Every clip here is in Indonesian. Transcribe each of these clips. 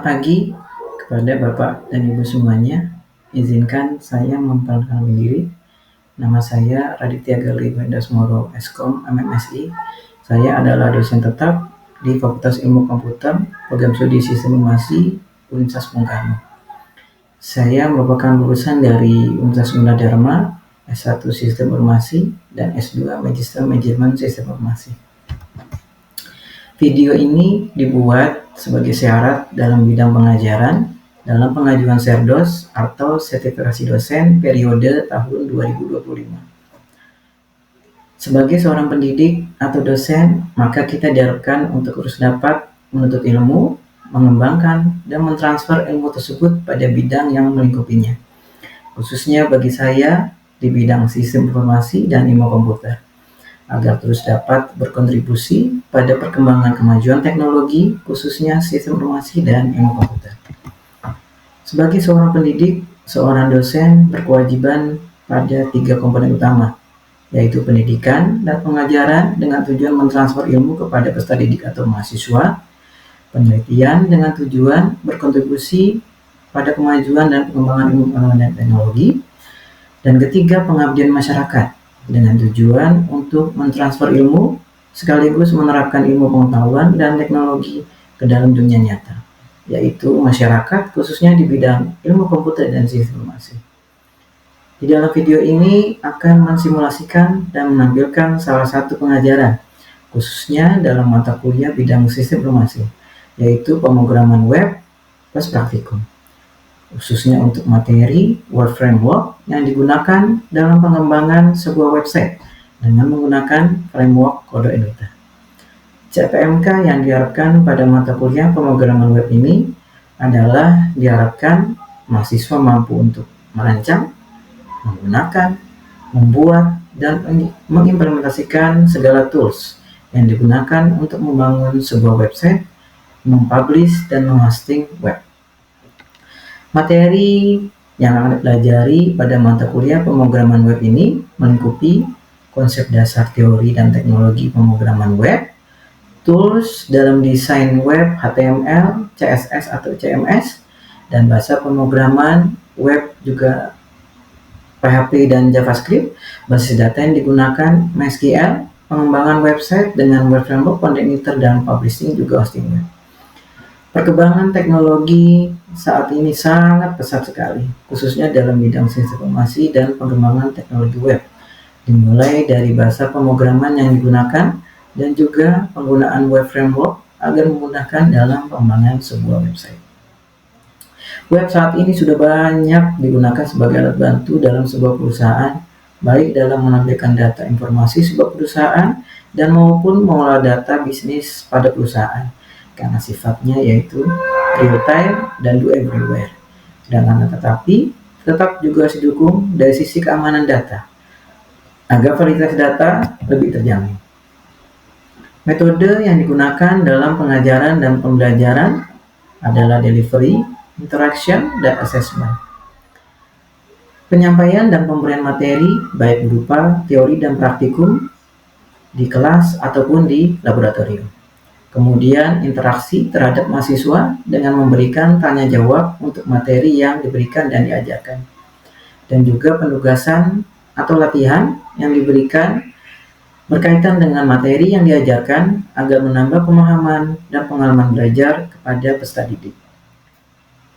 Selamat pagi kepada Bapak dan Ibu semuanya. Izinkan saya memperkenalkan diri. Nama saya Raditya Gali Vendasmoro Eskom MMSI. Saya adalah dosen tetap di Fakultas Ilmu Komputer, Program Studi Sistem Informasi Universitas Bung Karno. Saya merupakan lulusan dari Universitas Gunadarma, S1 Sistem Informasi dan S2 Magister Manajemen Sistem Informasi. Video ini dibuat sebagai syarat dalam bidang pengajaran dalam pengajuan Serdos atau sertifikasi dosen periode tahun 2025. Sebagai seorang pendidik atau dosen, maka kita diharapkan untuk terus dapat menuntut ilmu, mengembangkan, dan mentransfer ilmu tersebut pada bidang yang melingkupinya. Khususnya bagi saya di bidang sistem informasi dan ilmu komputer, agar terus dapat berkontribusi pada perkembangan kemajuan teknologi, khususnya sistem informasi dan ilmu komputer. Sebagai seorang pendidik, seorang dosen berkewajiban pada 3 komponen utama, yaitu pendidikan dan pengajaran dengan tujuan mentransfer ilmu kepada peserta didik atau mahasiswa, penelitian dengan tujuan berkontribusi pada kemajuan dan pengembangan ilmu pengetahuan dan teknologi, dan ketiga, pengabdian masyarakat dengan tujuan untuk mentransfer ilmu sekaligus menerapkan ilmu pengetahuan dan teknologi ke dalam dunia nyata, yaitu masyarakat khususnya di bidang ilmu komputer dan sistem informasi. Di dalam video ini akan mensimulasikan dan menampilkan salah satu pengajaran khususnya dalam mata kuliah bidang sistem informasi, yaitu pemrograman web plus praktikum, khususnya untuk materi web framework yang digunakan dalam pengembangan sebuah website dengan menggunakan framework kode Enota. CPMK yang diharapkan pada mata kuliah pemrograman web ini adalah diharapkan mahasiswa mampu untuk merancang, menggunakan, membuat, dan mengimplementasikan segala tools yang digunakan untuk membangun sebuah website, mempublish, dan menghosting web. Materi yang akan dipelajari pada mata kuliah pemrograman web ini melingkupi konsep dasar teori dan teknologi pemrograman web, tools dalam desain web HTML, CSS atau CMS, dan bahasa pemrograman web juga PHP dan JavaScript, basis data yang digunakan MySQL, pengembangan website dengan web framework, content editor, dan publishing juga hosting web. Perkembangan teknologi saat ini sangat pesat sekali, khususnya dalam bidang sistem informasi dan pengembangan teknologi web, dimulai dari bahasa pemrograman yang digunakan dan juga penggunaan web framework agar memudahkan dalam pengembangan sebuah website. Web saat ini sudah banyak digunakan sebagai alat bantu dalam sebuah perusahaan, baik dalam menampilkan data informasi sebuah perusahaan dan maupun mengolah data bisnis pada perusahaan, karena sifatnya yaitu real time dan do everywhere. Dan tetapi tetap juga harus didukung dari sisi keamanan data agar validitas data lebih terjamin. Metode yang digunakan dalam pengajaran dan pembelajaran adalah delivery, interaction, dan assessment. Penyampaian dan pemberian materi baik berupa teori dan praktikum di kelas ataupun di laboratorium. Kemudian interaksi terhadap mahasiswa dengan memberikan tanya jawab untuk materi yang diberikan dan diajarkan. Dan juga penugasan atau latihan yang diberikan berkaitan dengan materi yang diajarkan agar menambah pemahaman dan pengalaman belajar kepada peserta didik.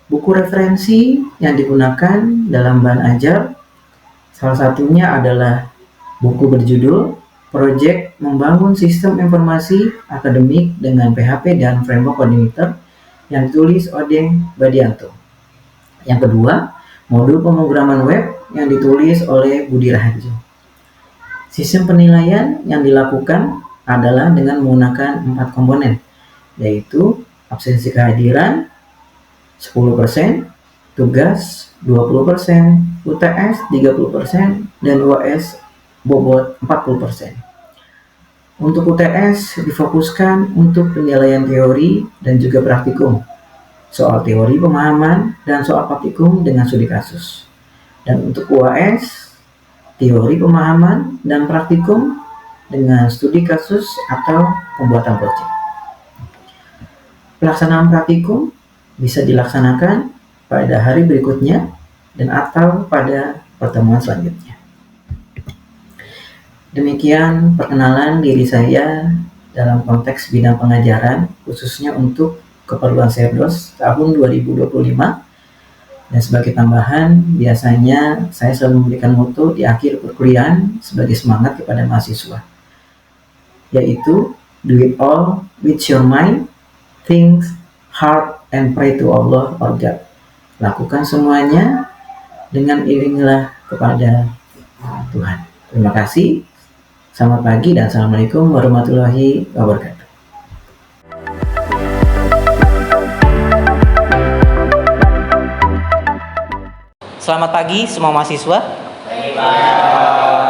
Buku referensi yang digunakan dalam bahan ajar salah satunya adalah buku berjudul Proyek Membangun Sistem Informasi Akademik dengan PHP dan Framework Coordinator yang ditulis Odeng Badianto. Yang kedua, modul pemrograman web yang ditulis oleh Budi Raharjo. Sistem penilaian yang dilakukan adalah dengan menggunakan 4 komponen, yaitu absensi kehadiran 10%, tugas 20%, UTS 30%, dan UAS bobot 40%. Untuk UTS difokuskan untuk penilaian teori dan juga praktikum, soal teori pemahaman dan soal praktikum dengan studi kasus. Dan untuk UAS, teori pemahaman dan praktikum dengan studi kasus atau pembuatan proyek. Pelaksanaan praktikum bisa dilaksanakan pada hari berikutnya dan atau pada pertemuan selanjutnya. Demikian perkenalan diri saya dalam konteks bidang pengajaran, khususnya untuk keperluan Serdos tahun 2025. Dan sebagai tambahan, biasanya saya selalu memberikan moto di akhir perkuliahan sebagai semangat kepada mahasiswa, yaitu do it all with your mind, think hard and pray to Allah or God. Lakukan semuanya dengan iringlah kepada Tuhan. Terima kasih. Selamat pagi dan Assalamualaikum warahmatullahi wabarakatuh. Selamat pagi semua mahasiswa.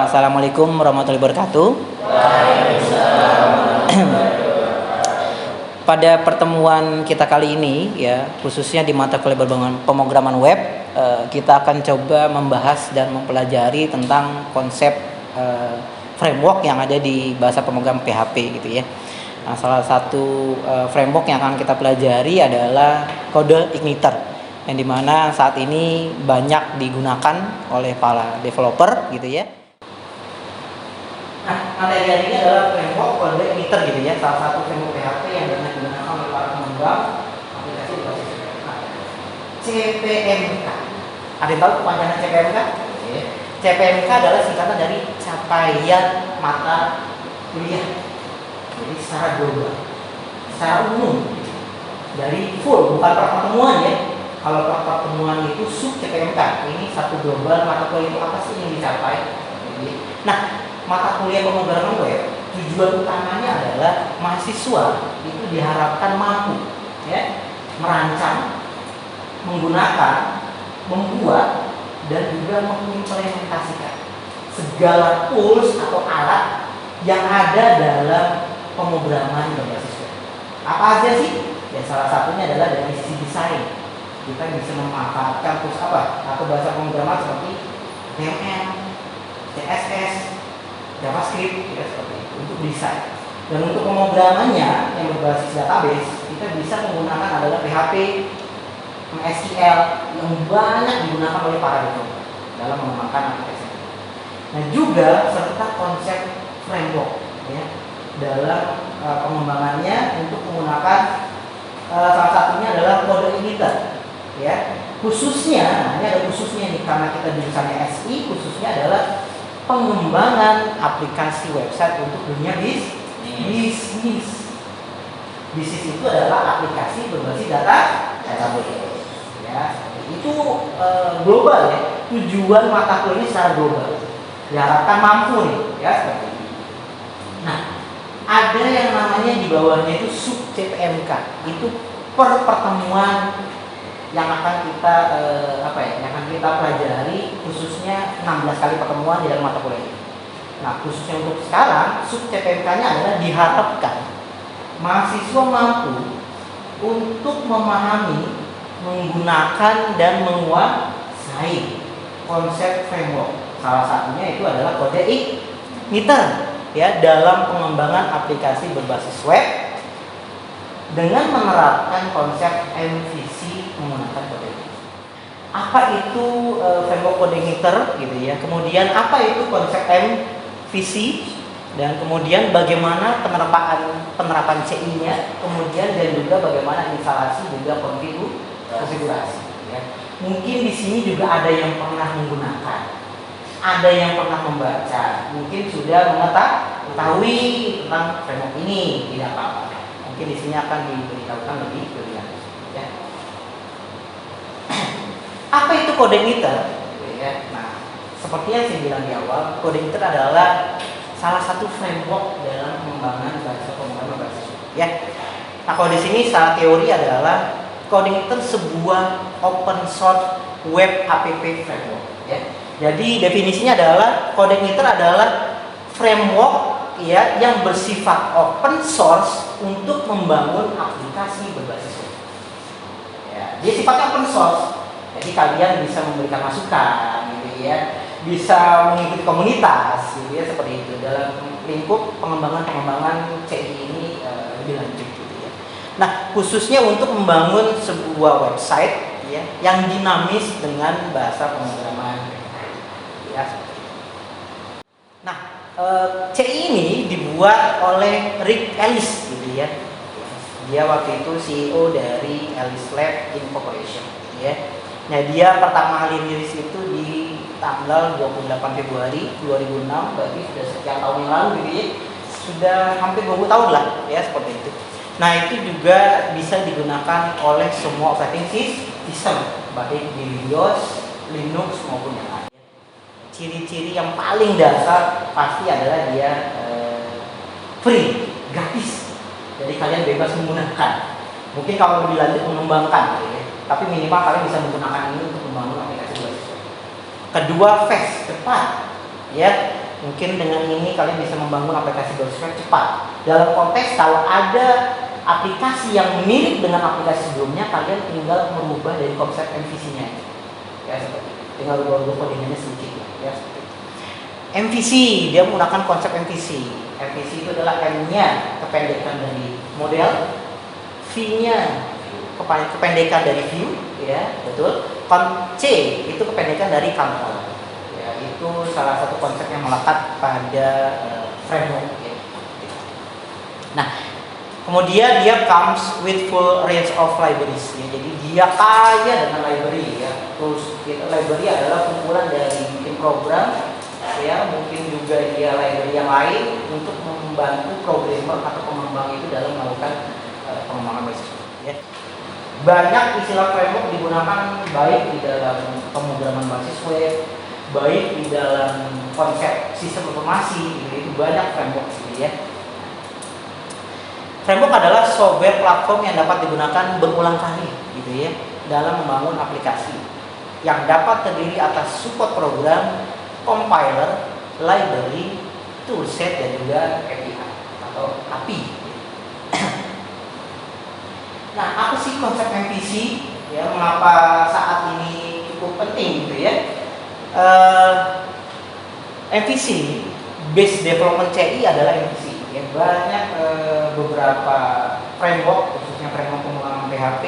Assalamualaikum warahmatullahi wabarakatuh. Pada pertemuan kita kali ini, ya, khususnya di mata kuliah pemrograman web, kita akan coba membahas dan mempelajari tentang konsep framework yang ada di bahasa pemrograman PHP gitu ya. Nah, salah satu framework yang akan kita pelajari adalah kode igniter, yang dimana saat ini banyak digunakan oleh para developer gitu ya. Nah, materi ini adalah framework kode igniter gitu ya, salah satu framework PHP yang banyak digunakan oleh para pengembang aplikasi berbasis web. CPMK. Ada yang tahu kepanjangan CPMK? CPMK adalah singkatan dari capaian mata kuliah. Jadi secara global, secara umum, dari full, bukan per pertemuan ya. Kalau per pertemuan itu sub CPMK. Ini satu global mata kuliah itu apa sih yang dicapai? Nah, mata kuliah pemrograman web tujuan utamanya adalah mahasiswa itu diharapkan mampu ya merancang, menggunakan, membuat dan juga mengimplementasikan segala tools atau alat yang ada dalam pemrograman berbasis web. Apa aja sih? Ya salah satunya adalah dari sisi desain. Kita bisa memanfaatkan tools apa atau bahasa pemrograman seperti HTML, CSS, JavaScript ya seperti itu untuk desain. Dan untuk pemrogramannya yang berbasis database, kita bisa menggunakan adalah PHP, MySQL yang banyak digunakan oleh para developer dalam mengembangkan aplikasi. Nah, juga serta konsep framework ya dalam pengembangannya untuk menggunakan salah satunya adalah kode igniter ya. Khususnya, ini ada khususnya nih karena kita jurusannya SI, khususnya adalah pengembangan aplikasi website untuk dunia bisnis. Bisnis itu adalah aplikasi berbasis database. Ya, itu global ya. Tujuan mata kuliah ini secara global. Diharapkan mampu nih, ya seperti ini. Nah, ada yang namanya di bawahnya itu sub CPMK. Itu per pertemuan yang akan kita yang akan kita pelajari, khususnya 16 kali pertemuan di dalam mata kuliah ini. Nah, khususnya untuk sekarang sub CPMK-nya adalah diharapkan mahasiswa mampu untuk memahami, menggunakan dan menguasai konsep framework. Salah satunya itu adalah kode igniter ya dalam pengembangan aplikasi berbasis web dengan menerapkan konsep MVC menggunakan kode igniter. Apa itu framework kode igniter gitu ya? Kemudian apa itu konsep MVC dan kemudian bagaimana penerapan CI-nya, kemudian dan juga bagaimana instalasi juga konfigurasi ya. Mungkin di sini juga ada yang pernah menggunakan, ada yang pernah membaca, mungkin sudah mengetahui tentang framework ini, tidak apa-apa. Mungkin di sini akan diberitahukan lebih lanjut ya. Apa itu kode igniter? Ya. Nah, seperti yang saya bilang di awal, kode igniter adalah salah satu framework dalam pengembangan bahasa pemrograman berbasis web ya. Nah, kalau di sini secara teori adalah coding itu sebuah open source web app framework ya. Jadi definisinya adalah coding itu adalah framework ya yang bersifat open source untuk membangun aplikasi berbasis web. Ya, dia sifatnya open source. Jadi kalian bisa memberikan masukan gitu ya. Bisa mengikuti komunitas gitu ya, seperti itu dalam lingkup pengembangan CI ini lebih lanjut gitu ya. Nah, khususnya untuk membangun sebuah website ya yang dinamis dengan bahasa pemrograman ya. Nah, CI ini dibuat oleh Rick Ellis gitu ya. Dia waktu itu CEO dari Ellis Lab Incorporation ya. Nah, dia pertama kali rilis itu di tanggal 28 Februari 2006, berarti sudah sekian tahun yang lalu gitu ya. Sudah hampir 20 tahun lah ya, seperti itu. Nah, itu juga bisa digunakan oleh semua operating system, baik di Windows, Linux maupun yang lain. Ciri-ciri yang paling dasar pasti adalah dia free, gratis. Jadi kalian bebas menggunakan. Mungkin kalau lebih lanjut mengembangkan, ya. Tapi minimal kalian bisa menggunakan ini untuk membangun aplikasi berbasis. Kedua, fast, cepat, ya. Mungkin dengan ini kalian bisa membangun aplikasi berbasis cepat. Dalam konteks kalau ada aplikasi yang mirip dengan aplikasi sebelumnya, kalian tinggal merubah dari konsep MVC-nya. Ya, seperti itu. Tinggal berubah kodenya sedikit, ya. MVC, dia menggunakan konsep MVC. MVC itu adalah M-nya kependekan dari model, V-nya kependekan dari view, ya betul. C itu kependekan dari control, ya itu salah satu konsep yang melekat pada framework. Ya. Nah, kemudian dia comes with full range of libraries, ya. Jadi dia kaya dengan library, ya. Terus library adalah kumpulan dari bikin program, ya mungkin juga dia library yang lain untuk membantu programmer atau pengembang itu dalam melakukan pengembangan basis. Ya. Banyak istilah framework digunakan baik di dalam pemrograman basis web, baik di dalam konsep sistem informasi, gitu. Itu banyak framework, gitu ya. Framework adalah software platform yang dapat digunakan berulang kali, gitu ya, dalam membangun aplikasi yang dapat terdiri atas support program, compiler, library, toolset, dan juga API atau API. Nah, apa sih konsep MVC? Ya, mengapa saat ini cukup penting gitu ya? MVC, Base Development CI adalah MVC. Ya, banyak beberapa framework, khususnya framework pembangunan PHP,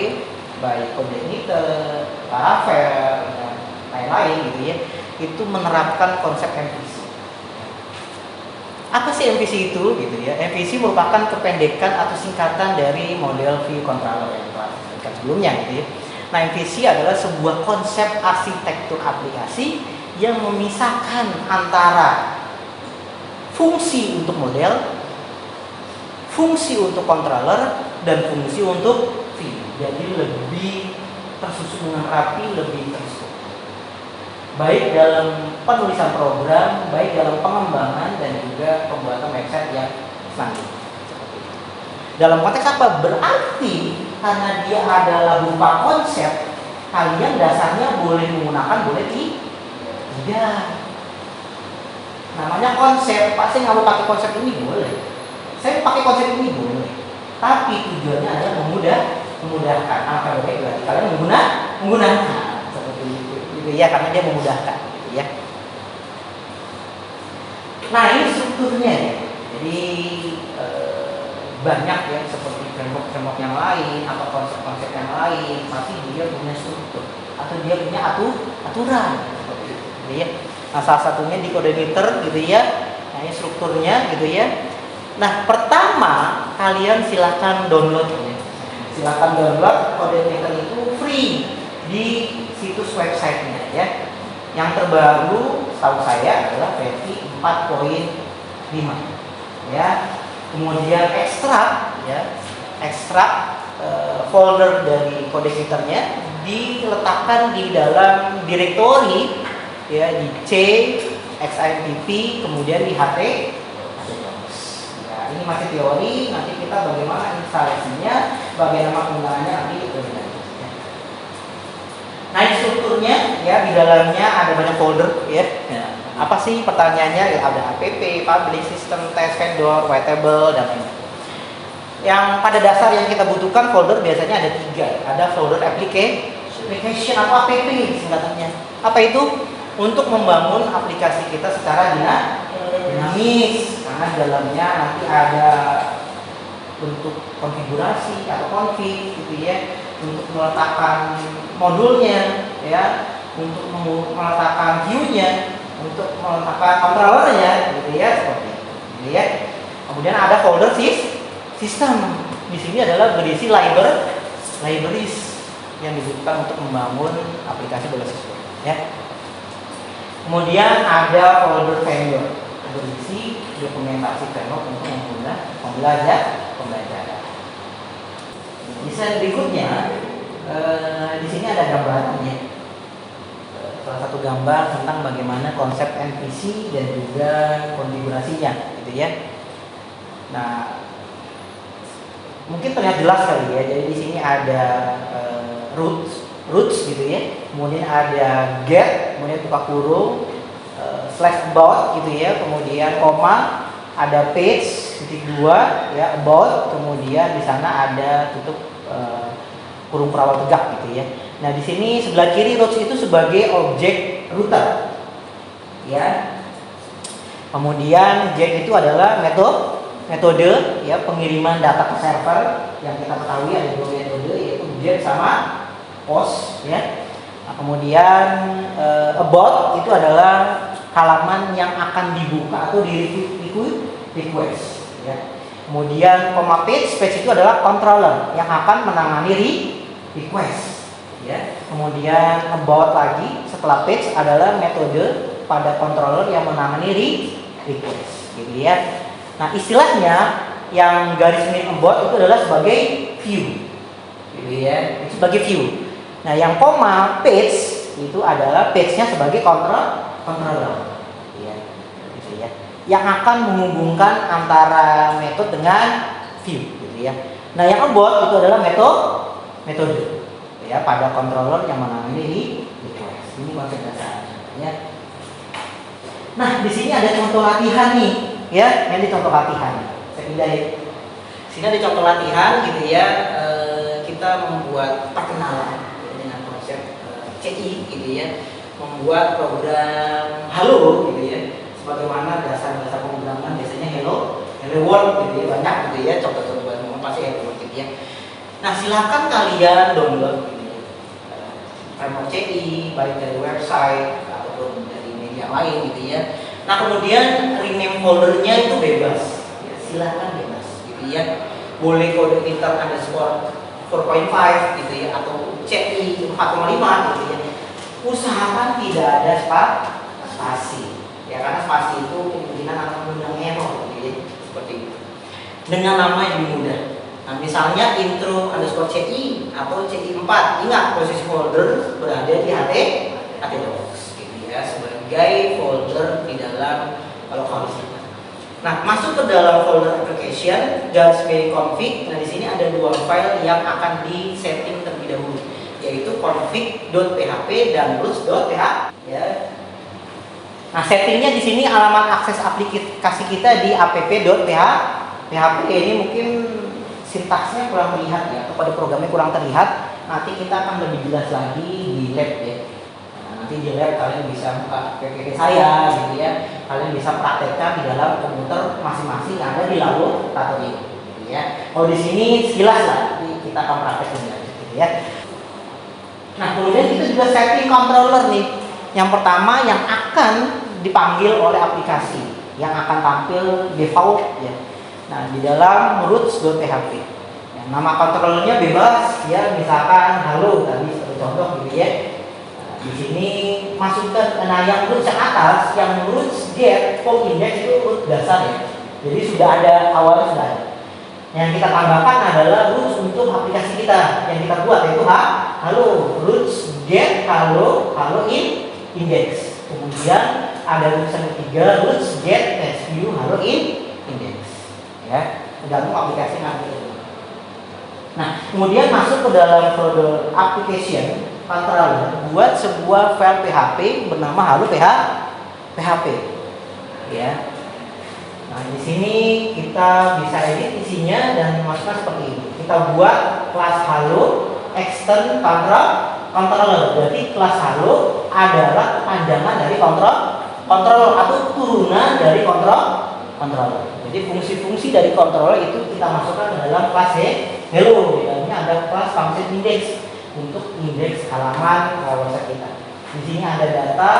baik Coordinator, Laravel, dan lain-lain gitu ya, itu menerapkan konsep MVC. Apa sih MVC itu gitu ya? MVC merupakan kependekan atau singkatan dari model view controller yang telah disebutkan sebelumnya gitu ya. Nah, MVC adalah sebuah konsep arsitektur aplikasi yang memisahkan antara fungsi untuk model, fungsi untuk controller, dan fungsi untuk view. Jadi lebih tersusun dengan rapi, lebih terstruktur. Baik dalam penulisan program, baik dalam pengembangan, dan juga pembuatan website yang selanjutnya. Dalam konteks apa? Berarti karena dia adalah berupa konsep, kalian dasarnya boleh menggunakan, boleh tidak. Namanya konsep, pasti nggak mau pakai konsep ini boleh. Saya pakai konsep ini boleh. Tapi tujuannya adalah memudahkan. Apa baik berarti kalian menggunakan seperti itu. Ya, karena dia memudahkan gitu ya. Nah, ini strukturnya ya. Jadi banyak ya, seperti framework yang lain atau konsep-konsep yang lain, pasti dia punya struktur atau dia punya aturan seperti itu gitu ya. Nah, salah satunya di Coordinator gitu ya. Nah, ini strukturnya gitu ya. Nah, pertama kalian silakan download ya. Silakan download Coordinator itu free di situs websitenya ya. Yang terbaru setahu saya adalah versi 4.5 ya. Kemudian ekstrak folder dari Coordinator-nya diletakkan di dalam direktori ya, di C XIMPP, kemudian di HT. Ya, ini masih teori, nanti kita bagaimana instalasinya, bagaimana penggunaannya nanti itu. Nah, strukturnya ya, di dalamnya ada banyak folder ya. Apa sih pertanyaannya? Ya, ada app, public system, test vendor, whitable, dan lain-lain. Yang pada dasar yang kita butuhkan folder biasanya ada 3. Ada folder application atau app singkatannya. Apa itu? Untuk membangun aplikasi kita secara dinamis, karena di dalamnya nanti ada bentuk konfigurasi atau config gitu ya, untuk meletakkan modulnya ya, untuk meletakkan view-nya, untuk meletakkan controllernya gitu ya, seperti itu gitu ya. Kemudian ada folder sistem. Di sini adalah berisi libraries yang dibutuhkan untuk membangun aplikasi berbasis web ya. Kemudian ada folder vendor, berisi dokumentasi framework untuk pembelajaran. Di slide berikutnya di sini ada gambarannya. Salah satu gambar tentang bagaimana konsep MVC dan juga konfigurasinya gitu ya. Nah, mungkin terlihat jelas kali ya. Jadi di sini ada roots gitu ya. Kemudian ada get, kemudian buka kurung, slash about gitu ya. Kemudian koma, ada page titik 2 ya, about. Kemudian di sana ada tutup kurung perawal tegak gitu ya. Nah, di sini sebelah kiri roots itu sebagai objek router. Ya. Kemudian get itu adalah metode ya, pengiriman data ke server yang kita ketahui ada dua metode, yaitu get sama post ya. Nah, kemudian about itu adalah halaman yang akan dibuka atau di request ya. Kemudian page itu adalah controller yang akan menangani request ya. Kemudian about lagi setelah page adalah metode pada controller yang menangani request gitu ya. Nah, istilahnya yang garis miring about itu adalah sebagai view gitu ya, itu sebagai view. Nah, yang koma page itu adalah page-nya sebagai controller ya, gitu ya, yang akan menghubungkan antara metode dengan view gitu ya. Nah, yang about itu adalah metode ya pada controller yang menangani request. Ini konsep dasarnya ya. Nah, di sini ada contoh latihan nih ya, yang di contoh latihan. Saya pindah ya. Sini ada contoh latihan gitu ya. Kita membuat perkenalan dengan konsep CI gitu ya, membuat program Halo gitu ya. Sebagaimana dasar-dasar pemrograman biasanya hello world gitu ya, banyak gitu ya, contoh-contoh pasti hello world gitu ya. Nah, silakan kalian download gitu ya, framework CI baik dari website ataupun dari media lain gitu ya. Nah, kemudian rename foldernya itu bebas ya, silakan bebas gitu ya. Boleh kode pinter underscore 4.5 gitu ya, atau CI 4.5 gitu ya. Usahakan tidak ada spasi ya, karena spasi itu kemungkinan akan mengundang error gitu ya, seperti itu. Dengan nama yang lebih mudah. Nah, misalnya intro underscore CI atau CI 4. Ingat, posisi folder berada di htdocs gitu ya, sebagai folder di dalam lokal disk. Nah, masuk ke dalam folder application garis miring config. Nah, di sini ada dua file yang akan di-setting terlebih dahulu, yaitu config.php dan roots.php ya. Nah, settingnya di sini alamat akses aplikasi kita di app.php. Ini mungkin sintaksnya kurang terlihat ya, atau pada programnya kurang terlihat. Nanti kita akan lebih jelas lagi di lab ya. Nah, nanti di lab kalian bisa buka PPT saya gitu ya. Kalian bisa praktekkan di dalam komputer masing-masing yang ada di laboratorium gitu ya. Kalau di sini sekilas lah, kita akan praktek gitu ya. Nah, kemudian kita juga setting controller nih. Yang pertama yang akan dipanggil oleh aplikasi, yang akan tampil default ya. Nah, di dalam roots.php ya, nama controllernya bebas ya, misalkan halo tadi sebagai contoh gitu ya. Nah, di sini masukkan, nah yang roots yang atas, yang roots get form index itu root dasar ya, jadi sudah ada, awalnya sudah ada. Yang kita tambahkan adalah roots untuk aplikasi kita yang kita buat, yaitu halo roots get halo index. Kemudian ada roots yang ketiga, roots get view halo index ya, tergantung aplikasi nanti. Nah, kemudian masuk ke dalam folder application controller, buat sebuah file PHP bernama halo PHP ya. Nah, di sini kita bisa edit isinya dan masukkan seperti ini. Kita buat kelas halo extend controller. Berarti kelas halo adalah kepanjangan dari controller atau turunan dari controller controller. Jadi fungsi-fungsi dari controller itu kita masukkan ke dalam kelas hello. Di dalamnya ada kelas function index untuk indeks halaman website kita. Di sini ada data,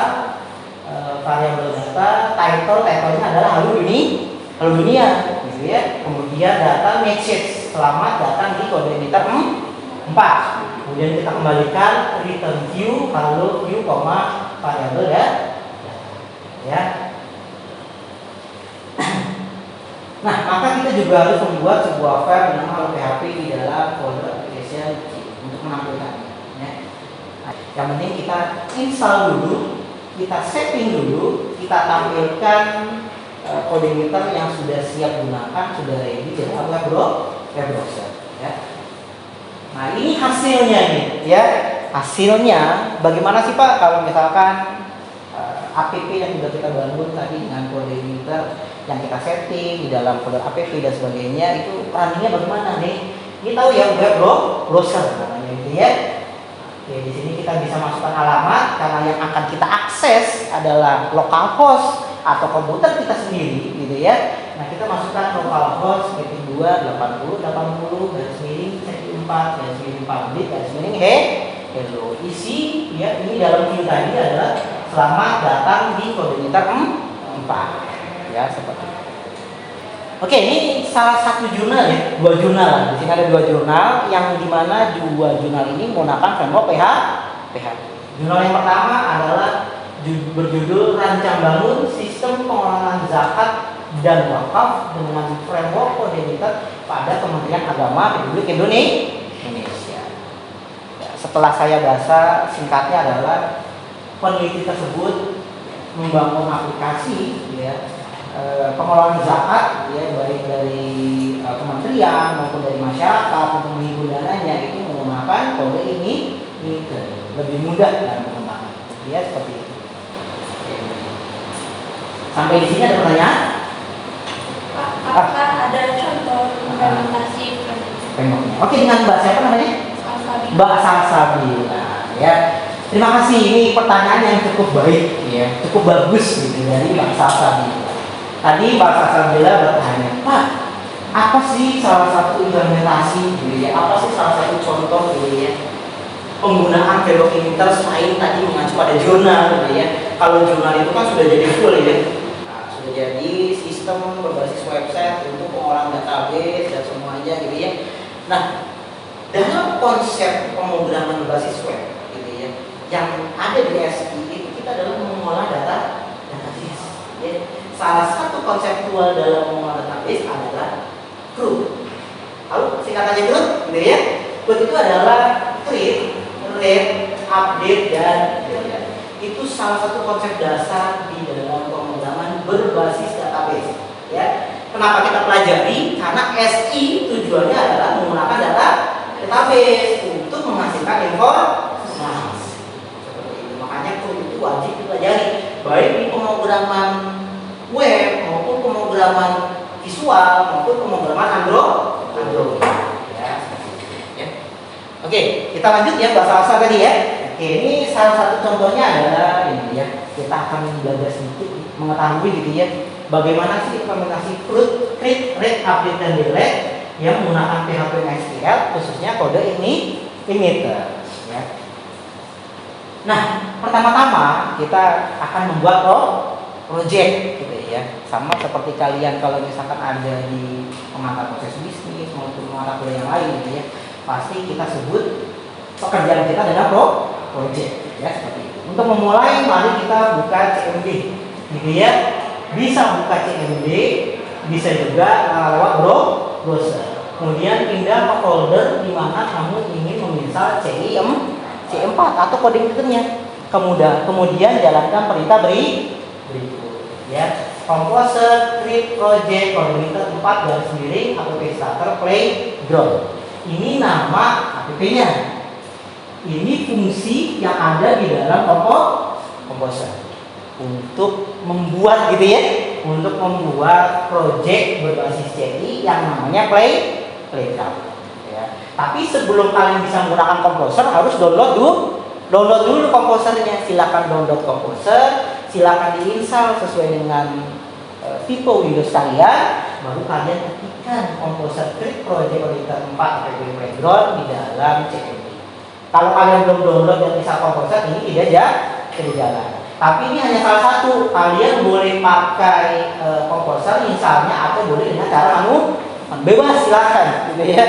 variabel data, title-nya adalah halo dunia, gitu ya. Kemudian data message, selamat datang di kode emitter 4. Kemudian kita kembalikan return view, halo view, variabel ya. Nah, maka kita juga harus membuat sebuah file bernama php di dalam folder application untuk menampilkannya. Ya. Nah, yang penting kita install dulu, kita setting dulu, kita tampilkan kode emitter yang sudah siap gunakan, sudah ready jadi web browser. Ya. Nah, ini hasilnya nih, ya. Hasilnya bagaimana sih Pak kalau misalkan app yang sudah kita bangun tadi dengan kode emitter yang kita setting di dalam folder app dan sebagainya, itu runningnya bagaimana nih? Ini tahu ya, web browser namanya gitu ya. Oke, di sini kita bisa masukkan alamat karena yang akan kita akses adalah localhost atau komputer kita sendiri gitu ya. Nah, kita masukkan localhost /2 80 /4 public hello. Isi ya, ini dalam view tadi adalah selamat datang di kode emitter 4. Ya, seperti itu. Oke, ini salah satu jurnal ya, 2 jurnal. Di sini ada 2 jurnal yang dimana 2 jurnal ini menggunakan framework PHP. Jurnal yang pertama adalah berjudul Rancang Bangun Sistem Pengelolaan Zakat dan Wakaf dengan framework kode emitter pada Kementerian Agama Republik Indonesia. Ya, setelah saya baca, singkatnya adalah peneliti tersebut membangun aplikasi ya, pengelolaan zakat ya, baik dari kementerian maupun dari masyarakat untuk menghimpun dananya itu menggunakan kode ini lebih mudah dalam pengembangan ya, seperti itu. Sampai di sini ada pertanyaan? Apakah ada contoh implementasi frameworknya? Oke, dengan Mbak siapa namanya? Mbak Salsabila ya. Terima kasih, ini pertanyaan yang cukup baik ya, cukup bagus gitu dari Mbak Salsabila. Tadi Mbak Salsabila bertanya, Pak, apa sih salah satu implementasi gitu ya? Apa sih salah satu contoh gitu ya? Penggunaan framework emitter selain tadi mengacu pada jurnal gitu ya. Kalau jurnal itu kan sudah jadi full ya. Nah, sudah jadi sistem berbasis website untuk pengolahan database dan semuanya gitu ya. Nah, dalam konsep pemrograman berbasis web gitu ya, yang ada di SI itu kita adalah mengolah database ya. Salah satu konseptual dalam mengolah database adalah CRUD. Lalu singkatannya CRUD gitu ya. CRUD itu adalah create, read, update, dan itu salah satu konsep dasar di dalam pemrograman berbasis database ya. Kenapa kita pelajari? Karena SI tujuannya adalah menggunakan database untuk menghasilkan informasi. Seperti itu. Makanya CRUD itu wajib dipelajari baik di pemrograman web maupun pemrograman visual maupun pemrograman Android. Ya. Oke, kita lanjut ya bahasa tadi ya. Oke, ini salah satu contohnya adalah ini ya. Kita akan belajar sedikit mengetahui gitu ya, bagaimana sih implementasi CRUD, create, read, update, dan delete yang menggunakan PHP SQL khususnya kode ini emitter ya. Nah, pertama-tama kita akan membuat project gitu ya. Sama seperti kalian kalau misalkan ada di pengantar proses bisnis maupun pengantar kuliah yang lain gitu ya, pasti kita sebut pekerjaan kita adalah project ya, seperti itu. Untuk memulai, mari kita buka CMD gitu ya. Bisa buka CMD, bisa juga lewat browser. Kemudian pindah ke folder di mana kamu ingin menginstal C4 atau coding emitter-nya. Kemudian jalankan perintah berikut ya. Composer, create project, coding emitter 4 garis miring, app starter, playground. Ini nama app-nya. Ini fungsi yang ada di dalam composer untuk membuat gitu ya, untuk membuat project berbasis CI yang namanya playground ya. Tapi sebelum kalian bisa menggunakan composer harus download dulu composernya. Silakan download composer, silakan diinstal sesuai dengan tipe Windows kalian, baru kalian ketikkan Composer Create Project Editor 4 PW Background di dalam CMD. Kalau kalian belum download dan bisa Composer, ini tidak jalan. Tapi ini hanya salah satu. Kalian boleh pakai Composer misalnya, atau boleh dengan cara bebas, silahkan gitu ya.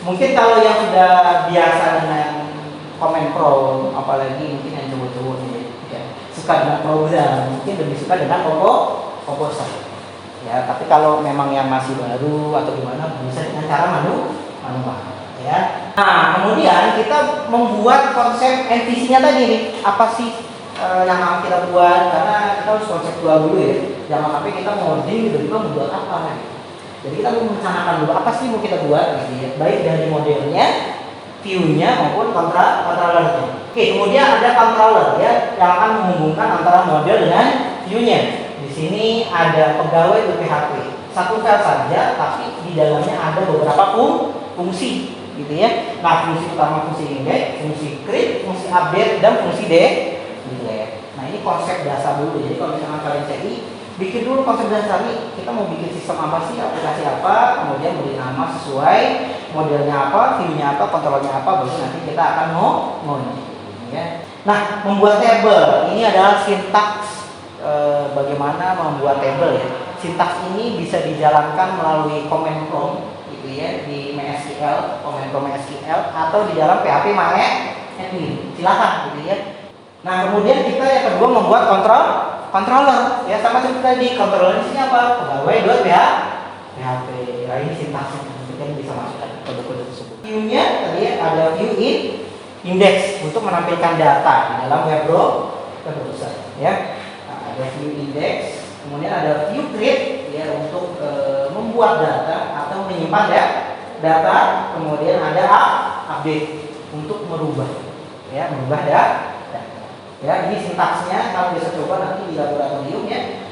Mungkin kalau yang sudah biasa dengan Command Prompt, apalagi mungkin yang cowok-cowok ya, suka dengan program, mungkin lebih suka dengan Composer ya. Tapi kalau memang yang masih baru atau gimana, bisa dengan cara manual ya. Nah, kemudian kita membuat konsep MVC-nya tadi nih. Apa sih yang akan kita buat? Karena kita harus konseptual dulu ya. Jangan sampai kita ngoding tiba-tiba membuat apa gitu. Jadi kita merencanakan dulu apa sih mau kita buat gitu ya. Baik dari modelnya, view-nya maupun controllernya. Oke, kemudian ada controller ya yang akan menghubungkan antara model dengan view-nya. Di sini ada pegawai PHP. Satu file saja, tapi di dalamnya ada beberapa fungsi gitu ya. Nah, fungsi utama fungsi index, fungsi create, fungsi update, dan fungsi delete. Nah, ini konsep dasar dulu. Jadi kalau misalnya kalian cari, bikin dulu konsep dasar nih. Kita mau bikin sistem apa sih, aplikasi apa, kemudian beri nama sesuai modelnya apa, view-nya apa, kontrolnya apa, baru nanti kita akan ngoding ya. Nah, membuat table ini adalah sintaks bagaimana membuat table ya. Sintaks ini bisa dijalankan melalui command prompt gitu ya, di MySQL, command prompt MySQL, atau di dalam PHP MyAdmin. Silakan gitu ya. Nah, kemudian kita yang kedua membuat controller ya, sama seperti tadi. Controller ini apa? Pegawai.php. Nah, ini sintaksnya, kita bisa masukkan kode-kode tersebut. View-nya tadi ada view index untuk menampilkan data di dalam web browser ya. Nah, ada view index, kemudian ada view create ya untuk membuat data atau menyimpan data, kemudian ada update untuk merubah data. Ya, ini sintaksnya kalau bisa coba nanti di laboratorium ya.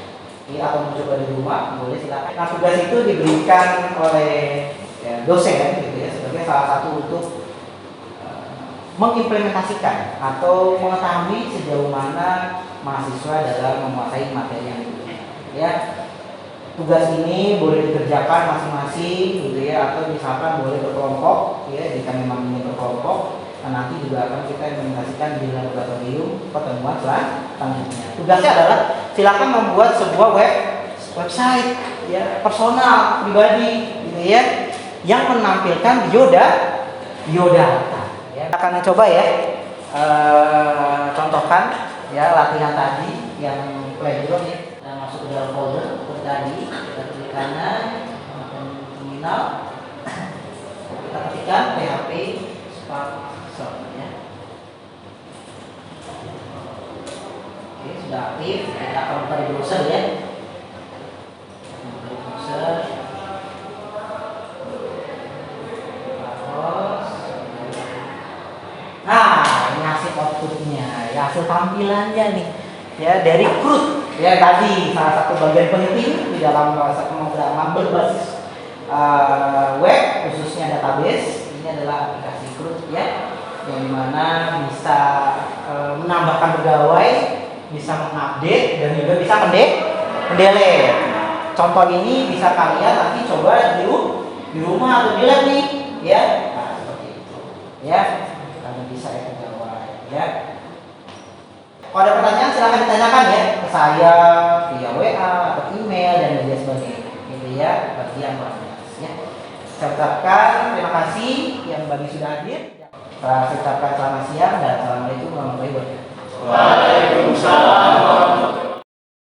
Atau mencoba di rumah, boleh silakan. Nah, tugas itu diberikan oleh dosen gitu ya, sebagai salah satu untuk mengimplementasikan atau mengetahui sejauh mana mahasiswa dalam menguasai materi yang diberikan. Ya, tugas ini boleh dikerjakan masing-masing gitu ya, atau misalkan boleh berkelompok ya, jika memang ingin berkelompok. Nah, nanti juga akan kita implementasikan di laboratorium pertemuan selanjutnya. Tugasnya adalah silakan membuat sebuah website ya, personal pribadi gitu ya, yang menampilkan biodata ya. Kita akan coba ya contohkan ya latihan tadi yang playground ya. Kita masuk ke dalam folder seperti tadi, kita klik kanan, terminal, kita ketikkan PHP Spark ya. Oke, sudah aktif. Kita akan buka di browser ya. Buka di browser. Nah, ini hasil outputnya, ya, hasil tampilannya nih. Ya, dari CRUD ya, tadi salah satu bagian penting di dalam pemrograman berbasis web, khususnya database. Ini adalah aplikasi CRUD ya, yang dimana bisa menambahkan pegawai, bisa mengupdate, dan juga bisa mendelete. Contoh ini bisa kalian nanti coba di rumah atau di lab nih ya. Nah, seperti itu ya, kalian bisa ya pegawai ya. Kalau ada pertanyaan silahkan ditanyakan ya ke saya via WA atau email dan lain sebagainya gitu ya, bagi yang bertanya ya. Saya ucapkan terima kasih yang bagi sudah hadir. Saya ucapkan selamat siang dan assalamualaikum warahmatullahi wabarakatuh. Waalaikumsalam warahmatullahi wabarakatuh.